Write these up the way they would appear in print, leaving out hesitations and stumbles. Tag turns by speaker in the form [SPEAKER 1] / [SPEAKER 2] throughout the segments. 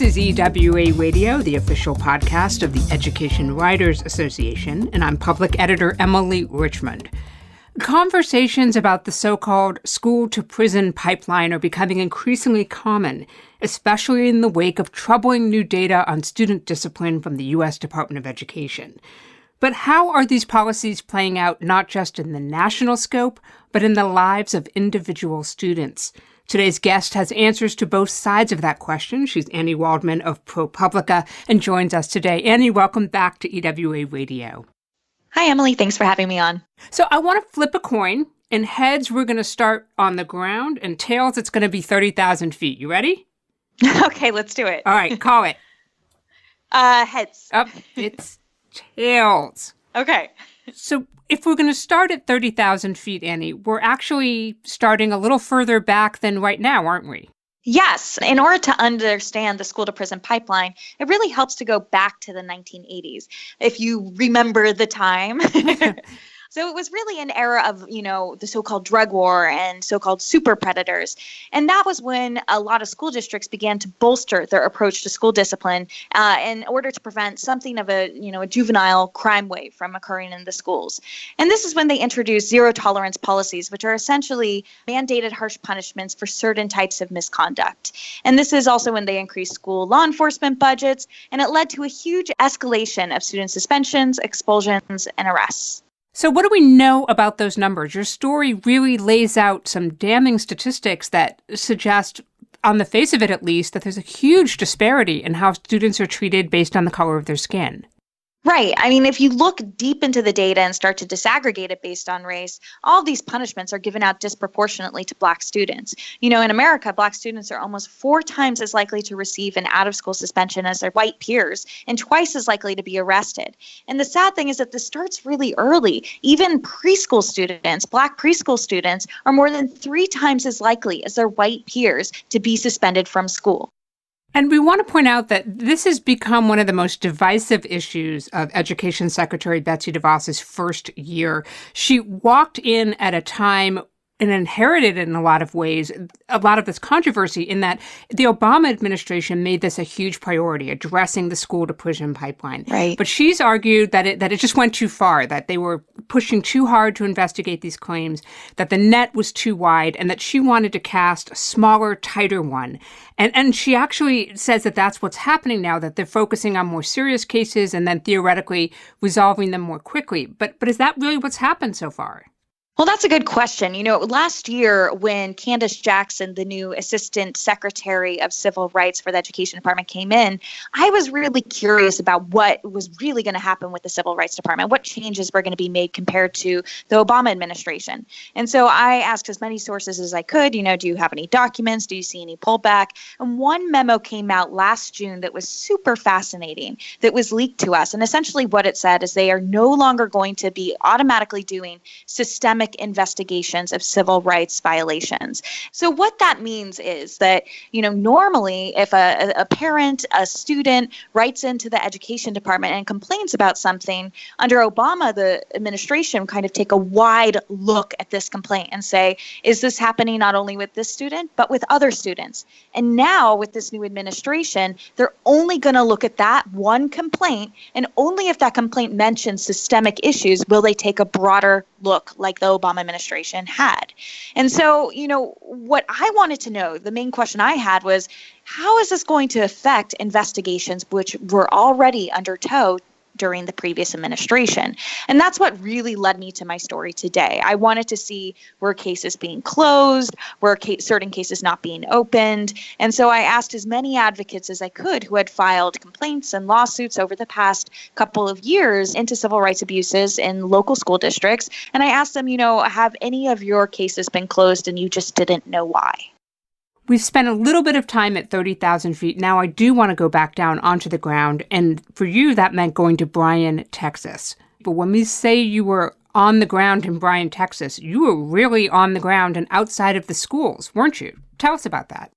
[SPEAKER 1] is EWA Radio, the official podcast of the Education Writers Association, and I'm public editor Emily Richmond. Conversations about the so-called school-to-prison pipeline are becoming increasingly common, especially in the wake of troubling new data on student discipline from the U.S. Department of Education. But how are these policies playing out not just in the national scope, but in the lives of individual students? Today's guest has answers to both sides of that question. She's Annie Waldman of ProPublica and joins us today. Annie, welcome back to EWA Radio.
[SPEAKER 2] Hi, Emily. Thanks for having me on.
[SPEAKER 1] So I want to flip a coin. In heads, we're going to start on the ground, and tails, it's going to be 30,000 feet. You ready?
[SPEAKER 2] Okay, let's do it.
[SPEAKER 1] All right, call it.
[SPEAKER 2] Heads.
[SPEAKER 1] It's tails.
[SPEAKER 2] Okay.
[SPEAKER 1] So if we're going to start at 30,000 feet, Annie, we're actually starting a little further back than right now, aren't we?
[SPEAKER 2] Yes. In order to understand the school-to-prison pipeline, it really helps to go back to the 1980s, if you remember the time. So it was really an era of, the so-called drug war and so-called super predators. And that was when a lot of school districts began to bolster their approach to school discipline in order to prevent something of a juvenile crime wave from occurring in the schools. And this is when they introduced zero tolerance policies, which are essentially mandated harsh punishments for certain types of misconduct. And this is also when they increased school law enforcement budgets, and it led to a huge escalation of student suspensions, expulsions, and arrests.
[SPEAKER 1] So what do we know about those numbers? Your story really lays out some damning statistics that suggest, on the face of it at least, that there's a huge disparity in how students are treated based on the color of their skin.
[SPEAKER 2] Right. I mean, if you look deep into the data and start to disaggregate it based on race, all of these punishments are given out disproportionately to Black students. In America, Black students are almost 4 times as likely to receive an out-of-school suspension as their white peers and twice as likely to be arrested. And the sad thing is that this starts really early. Even preschool students, Black preschool students, are more than 3 times as likely as their white peers to be suspended from school.
[SPEAKER 1] And we want to point out that this has become one of the most divisive issues of Education Secretary Betsy DeVos' first year. She walked in at a time and inherited in a lot of ways a lot of this controversy in that the Obama administration made this a huge priority, addressing the school-to-prison pipeline.
[SPEAKER 2] Right.
[SPEAKER 1] But she's argued that it just went too far, that they were pushing too hard to investigate these claims, that the net was too wide, and that she wanted to cast a smaller, tighter one. And she actually says that that's what's happening now, that they're focusing on more serious cases and then theoretically resolving them more quickly. But is that really what's happened so far?
[SPEAKER 2] Well, that's a good question. Last year when Candace Jackson, the new Assistant Secretary of Civil Rights for the Education Department, came in, I was really curious about what was really going to happen with the Civil Rights Department, what changes were going to be made compared to the Obama administration. And so I asked as many sources as I could, do you have any documents? Do you see any pullback? And one memo came out last June that was super fascinating, that was leaked to us. And essentially what it said is they are no longer going to be automatically doing systemic investigations of civil rights violations. So what that means is that, normally if a parent, a student writes into the education department and complains about something, under Obama, the administration kind of take a wide look at this complaint and say, is this happening not only with this student, but with other students? And now with this new administration, they're only going to look at that one complaint, and only if that complaint mentions systemic issues will they take a broader look like the Obama administration had. And so, what I wanted to know, the main question I had was, how is this going to affect investigations which were already under tow during the previous administration? And that's what really led me to my story today. I wanted to see, were cases being closed, were certain cases not being opened? And so I asked as many advocates as I could who had filed complaints and lawsuits over the past couple of years into civil rights abuses in local school districts. And I asked them, have any of your cases been closed and you just didn't know why?
[SPEAKER 1] We've spent a little bit of time at 30,000 feet. Now I do want to go back down onto the ground. And for you, that meant going to Bryan, Texas. But when we say you were on the ground in Bryan, Texas, you were really on the ground and outside of the schools, weren't you? Tell us about that.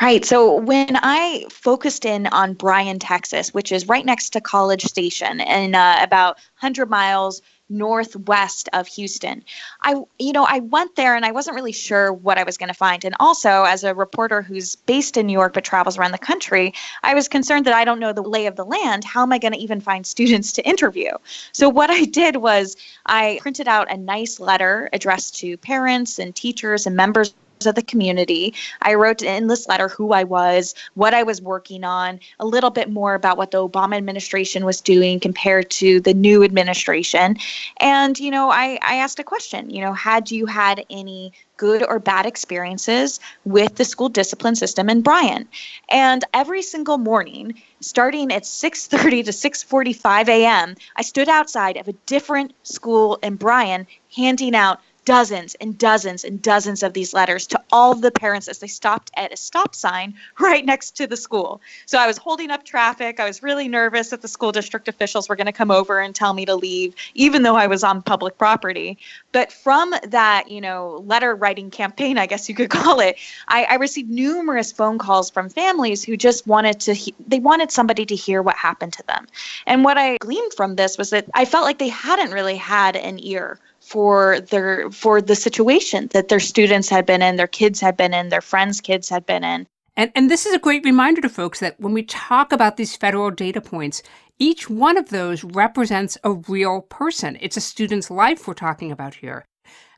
[SPEAKER 2] Right. So when I focused in on Bryan, Texas, which is right next to College Station and about 100 miles northwest of Houston, I went there and I wasn't really sure what I was going to find. And also, as a reporter who's based in New York but travels around the country, I was concerned that I don't know the lay of the land. How am I going to even find students to interview? So what I did was I printed out a nice letter addressed to parents and teachers and members of the community. I wrote in this letter who I was, what I was working on, a little bit more about what the Obama administration was doing compared to the new administration. And, I asked a question, had you had any good or bad experiences with the school discipline system in Bryan? And every single morning, starting at 6:30 to 6:45 a.m., I stood outside of a different school in Bryan handing out dozens and dozens and dozens of these letters to all of the parents as they stopped at a stop sign right next to the school. So I was holding up traffic. I was really nervous that the school district officials were going to come over and tell me to leave, even though I was on public property. But from that, letter writing campaign, I guess you could call it, I received numerous phone calls from families who just wanted they wanted somebody to hear what happened to them. And what I gleaned from this was that I felt like they hadn't really had an ear for the situation that their students had been in, their kids had been in, their friends' kids had been in.
[SPEAKER 1] And this is a great reminder to folks that when we talk about these federal data points, each one of those represents a real person. It's a student's life we're talking about here.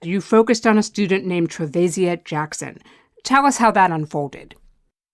[SPEAKER 1] You focused on a student named Trevasia Jackson. Tell us how that unfolded.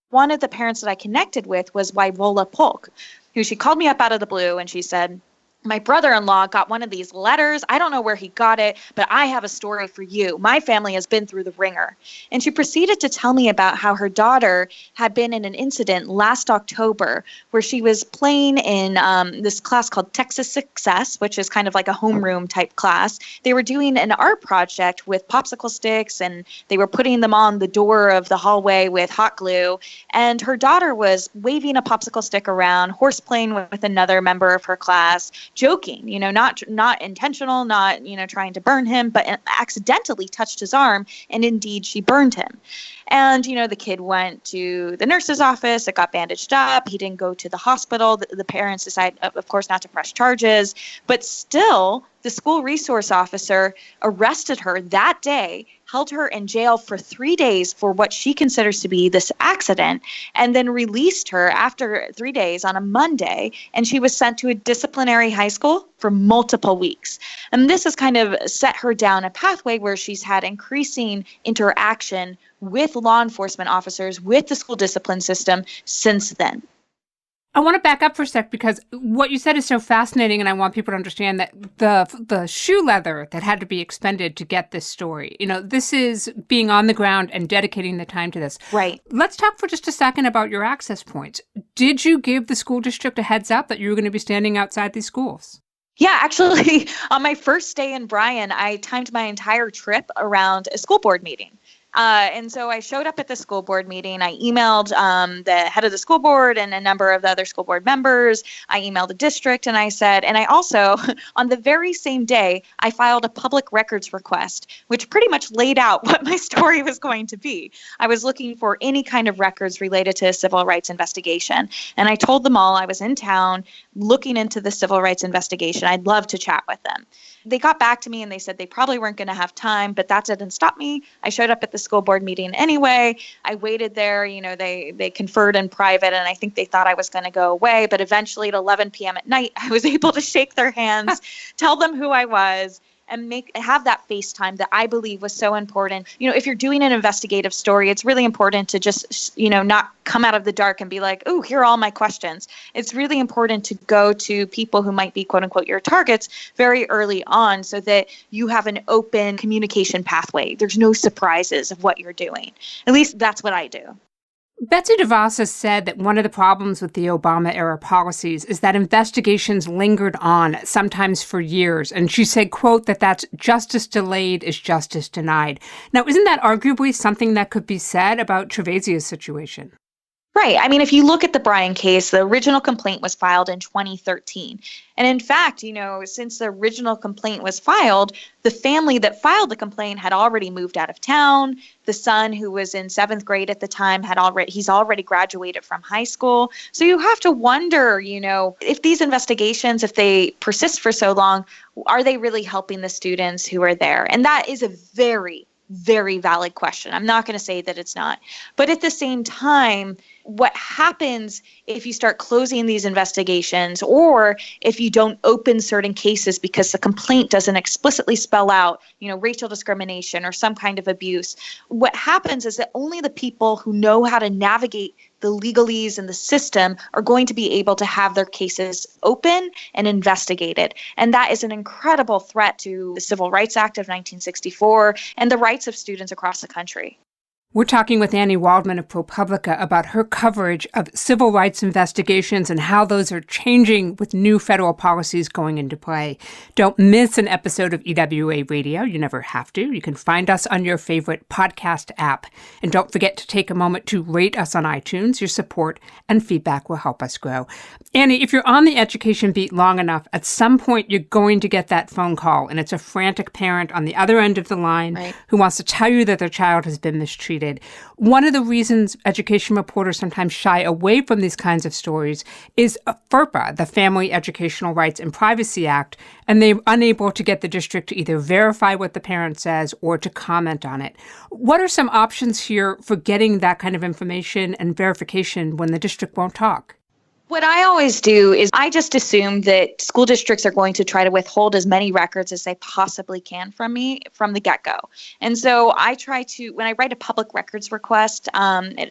[SPEAKER 2] One of the parents that I connected with was Waiwola Polk, who she called me up out of the blue and she said, "My brother-in-law got one of these letters. I don't know where he got it, but I have a story for you. My family has been through the ringer." And she proceeded to tell me about how her daughter had been in an incident last October where she was playing in this class called Texas Success, which is kind of like a homeroom type class. They were doing an art project with popsicle sticks, and they were putting them on the door of the hallway with hot glue. And her daughter was waving a popsicle stick around, horseplaying with another member of her class, joking, not intentional, not, trying to burn him, but accidentally touched his arm. And indeed, she burned him. And, the kid went to the nurse's office. It got bandaged up. He didn't go to the hospital. The parents decided, of course, not to press charges. But still, the school resource officer arrested her that day, held her in jail for 3 days for what she considers to be this accident, and then released her after 3 days on a Monday. And she was sent to a disciplinary high school for multiple weeks. And this has kind of set her down a pathway where she's had increasing interaction with law enforcement officers, with the school discipline system since then.
[SPEAKER 1] I want to back up for a sec because what you said is so fascinating, and I want people to understand that the shoe leather that had to be expended to get this story, this is being on the ground and dedicating the time to this.
[SPEAKER 2] Right.
[SPEAKER 1] Let's talk for just a second about your access points. Did you give the school district a heads up that you were going to be standing outside these schools?
[SPEAKER 2] Yeah, actually, on my first day in Bryan, I timed my entire trip around a school board meeting. And so I showed up at the school board meeting. I emailed the head of the school board and a number of the other school board members. I emailed the district and I said, and I also, on the very same day, I filed a public records request, which pretty much laid out what my story was going to be. I was looking for any kind of records related to a civil rights investigation. And I told them all I was in town looking into the civil rights investigation. I'd love to chat with them. They got back to me and they said they probably weren't going to have time, but that didn't stop me. I showed up at the school board meeting anyway. I waited there. They conferred in private, and I think they thought I was going to go away. But eventually at 11 p.m. at night, I was able to shake their hands, tell them who I was, and have that FaceTime that I believe was so important. If you're doing an investigative story, it's really important to just, not come out of the dark and be like, oh, here are all my questions. It's really important to go to people who might be, quote unquote, your targets very early on so that you have an open communication pathway. There's no surprises of what you're doing. At least that's what I do.
[SPEAKER 1] Betsy DeVos has said that one of the problems with the Obama-era policies is that investigations lingered on, sometimes for years. And she said, quote, that's justice delayed is justice denied. Now, isn't that arguably something that could be said about Trevasia's situation?
[SPEAKER 2] Right. I mean, if you look at the Bryan case, the original complaint was filed in 2013. And in fact, since the original complaint was filed, the family that filed the complaint had already moved out of town. The son, who was in 7th grade at the time, he's already graduated from high school. So you have to wonder, if these investigations, if they persist for so long, are they really helping the students who are there? And that is a very, very valid question. I'm not going to say that it's not. But at the same time, what happens if you start closing these investigations, or if you don't open certain cases because the complaint doesn't explicitly spell out, racial discrimination or some kind of abuse? What happens is that only the people who know how to navigate the legalese and the system are going to be able to have their cases open and investigated. And that is an incredible threat to the Civil Rights Act of 1964 and the rights of students across the country.
[SPEAKER 1] We're talking with Annie Waldman of ProPublica about her coverage of civil rights investigations and how those are changing with new federal policies going into play. Don't miss an episode of EWA Radio. You never have to. You can find us on your favorite podcast app. And don't forget to take a moment to rate us on iTunes. Your support and feedback will help us grow. Annie, if you're on the education beat long enough, at some point you're going to get that phone call, and it's a frantic parent on the other end of the line who wants to tell you that their child has been mistreated. One of the reasons education reporters sometimes shy away from these kinds of stories is FERPA, the Family Educational Rights and Privacy Act, and they're unable to get the district to either verify what the parent says or to comment on it. What are some options here for getting that kind of information and verification when the district won't talk?
[SPEAKER 2] What I always do is I just assume that school districts are going to try to withhold as many records as they possibly can from me from the get-go. And so I try to, when I write a public records request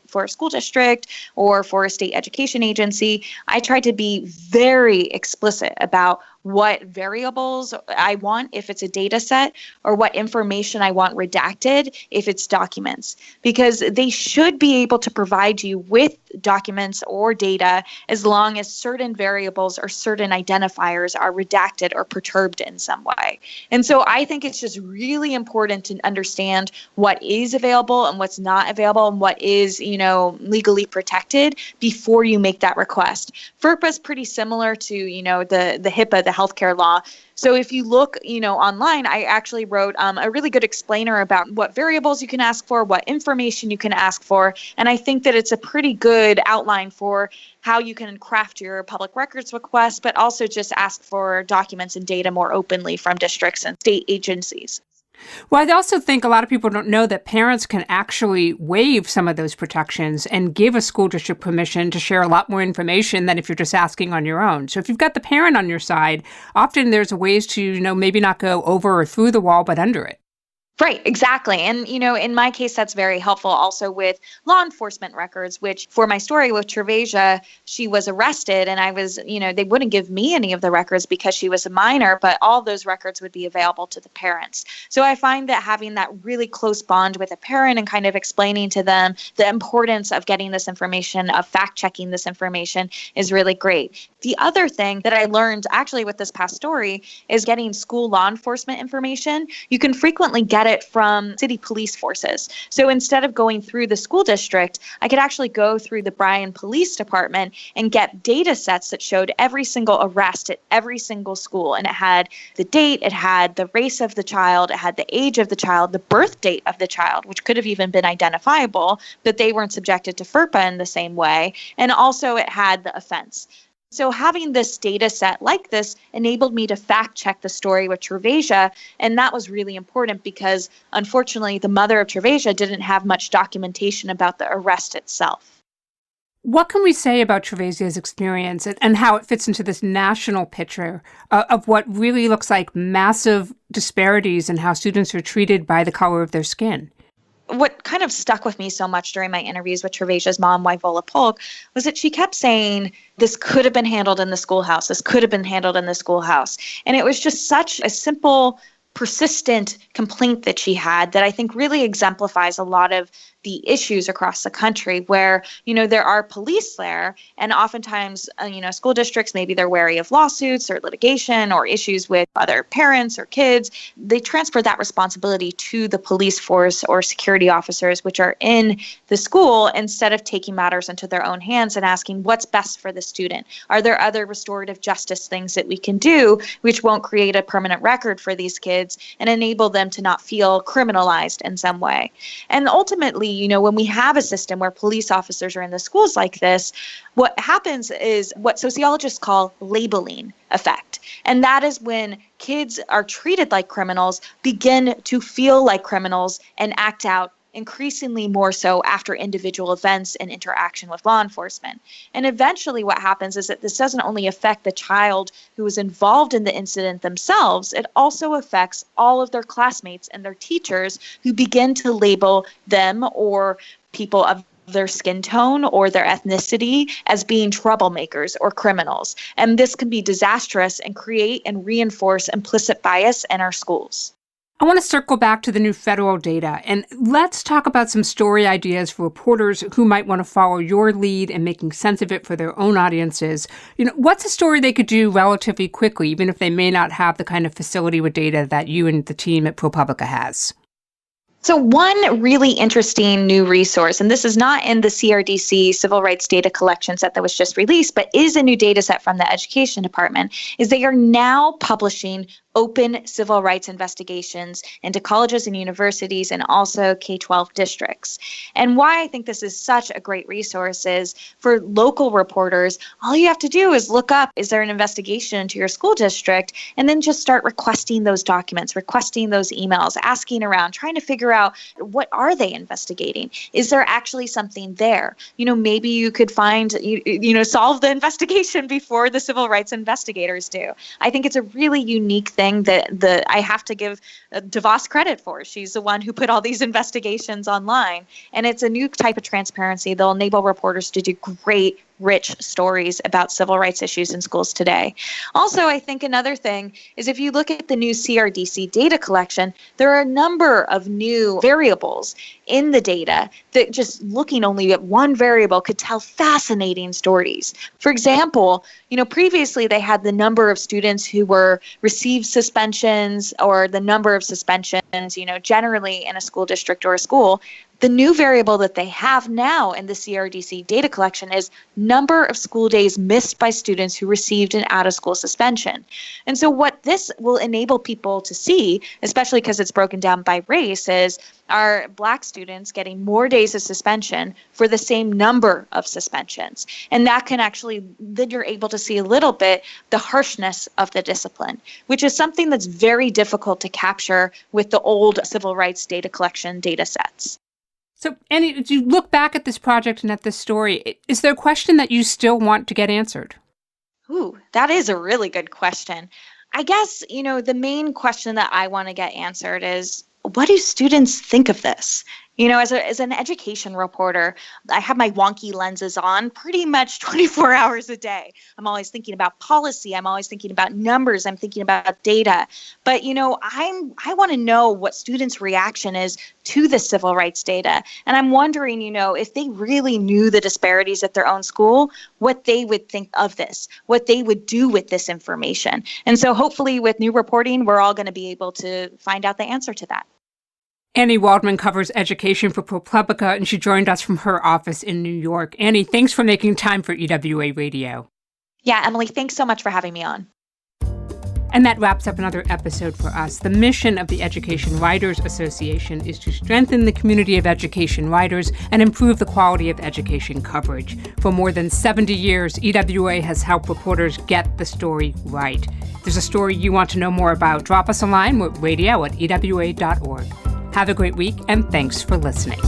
[SPEAKER 2] for a school district or for a state education agency, I try to be very explicit about what variables I want if it's a data set, or what information I want redacted if it's documents, because they should be able to provide you with documents or data as long as certain variables or certain identifiers are redacted or perturbed in some way. And so I think it's just really important to understand what is available and what's not available and what is, legally protected before you make that request. FERPA is pretty similar to, the HIPAA, the healthcare law. So if you look, online, I actually wrote a really good explainer about what variables you can ask for, what information you can ask for. And I think that it's a pretty good outline for how you can craft your public records request, but also just ask for documents and data more openly from districts and state agencies.
[SPEAKER 1] Well, I also think a lot of people don't know that parents can actually waive some of those protections and give a school district permission to share a lot more information than if you're just asking on your own. So if you've got the parent on your side, often there's ways to, maybe not go over or through the wall, but under it.
[SPEAKER 2] Right, exactly. And, in my case, that's very helpful also with law enforcement records, which for my story with Trevasia, she was arrested and I was, they wouldn't give me any of the records because she was a minor, but all those records would be available to the parents. So I find that having that really close bond with a parent and kind of explaining to them the importance of getting this information, of fact-checking this information is really great. The other thing that I learned actually with this past story is getting school law enforcement information. You can frequently get it from city police forces. So instead of going through the school district, I could actually go through the Bryan Police Department and get data sets that showed every single arrest at every single school. And it had the date, it had the race of the child, it had the age of the child, the birth date of the child, which could have even been identifiable, but they weren't subjected to FERPA in the same way. And also it had the offense. So having this data set like this enabled me to fact check the story with Trevasia, and that was really important because, unfortunately, the mother of Trevasia didn't have much documentation about the arrest itself.
[SPEAKER 1] What can we say about Trevasia's experience and how it fits into this national picture of what really looks like massive disparities in how students are treated by the color of their skin?
[SPEAKER 2] What kind of stuck with me so much during my interviews with Trevasia's mom, Wyvola Polk, was that she kept saying, this could have been handled in the schoolhouse. This could have been handled in the schoolhouse. And it was just such a simple, persistent complaint that she had that I think really exemplifies a lot of the issues across the country where, there are police there, and oftentimes, school districts, maybe they're wary of lawsuits or litigation or issues with other parents or kids. They transfer that responsibility to the police force or security officers, which are in the school, instead of taking matters into their own hands and asking what's best for the student. Are there other restorative justice things that we can do which won't create a permanent record for these kids and enable them to not feel criminalized in some way? And ultimately, when we have a system where police officers are in the schools like this, what happens is what sociologists call labeling effect. And that is when kids are treated like criminals, begin to feel like criminals, and act out increasingly more so after individual events and interaction with law enforcement. And eventually what happens is that this doesn't only affect the child who was involved in the incident themselves, it also affects all of their classmates and their teachers, who begin to label them or people of their skin tone or their ethnicity as being troublemakers or criminals. And this can be disastrous and create and reinforce implicit bias in our schools.
[SPEAKER 1] I want to circle back to the new federal data, and let's talk about some story ideas for reporters who might want to follow your lead in making sense of it for their own audiences. What's a story they could do relatively quickly, even if they may not have the kind of facility with data that you and the team at ProPublica has?
[SPEAKER 2] So one really interesting new resource, and this is not in the CRDC civil rights data collection set that was just released, but is a new data set from the Education Department, is they are now publishing open civil rights investigations into colleges and universities and also K-12 districts. And why I think this is such a great resource is for local reporters, all you have to do is look up, is there an investigation into your school district? And then just start requesting those documents, requesting those emails, asking around, trying to figure out what are they investigating? Is there actually something there? Maybe you could find, solve the investigation before the civil rights investigators do. I think it's a really unique thing that I have to give DeVos credit for. She's the one who put all these investigations online. And it's a new type of transparency that'll enable reporters to do great, rich stories about civil rights issues in schools today. Also, I think another thing is if you look at the new CRDC data collection, there are a number of new variables in the data that just looking only at one variable could tell fascinating stories. For example, previously they had the number of students who were received suspensions or the number of suspensions, generally in a school district or a school. The new variable that they have now in the CRDC data collection is number of school days missed by students who received an out-of-school suspension. And so what this will enable people to see, especially because it's broken down by race, is are Black students getting more days of suspension for the same number of suspensions? And that can actually, then you're able to see a little bit the harshness of the discipline, which is something that's very difficult to capture with the old civil rights data collection data sets.
[SPEAKER 1] So, Annie, as you look back at this project and at this story, is there a question that you still want to get answered?
[SPEAKER 2] Ooh, that is a really good question. I guess, the main question that I want to get answered is, what do students think of this? As an education reporter, I have my wonky lenses on pretty much 24 hours a day. I'm always thinking about policy. I'm always thinking about numbers. I'm thinking about data. But, I want to know what students' reaction is to the civil rights data. And I'm wondering, if they really knew the disparities at their own school, what they would think of this, what they would do with this information. And so hopefully with new reporting, we're all going to be able to find out the answer to that.
[SPEAKER 1] Annie Waldman covers education for ProPublica, and she joined us from her office in New York. Annie, thanks for making time for EWA Radio.
[SPEAKER 2] Yeah, Emily, thanks so much for having me on.
[SPEAKER 1] And that wraps up another episode for us. The mission of the Education Writers Association is to strengthen the community of education writers and improve the quality of education coverage. For more than 70 years, EWA has helped reporters get the story right. If there's a story you want to know more about, drop us a line with radio@ewa.org. Have a great week, and thanks for listening.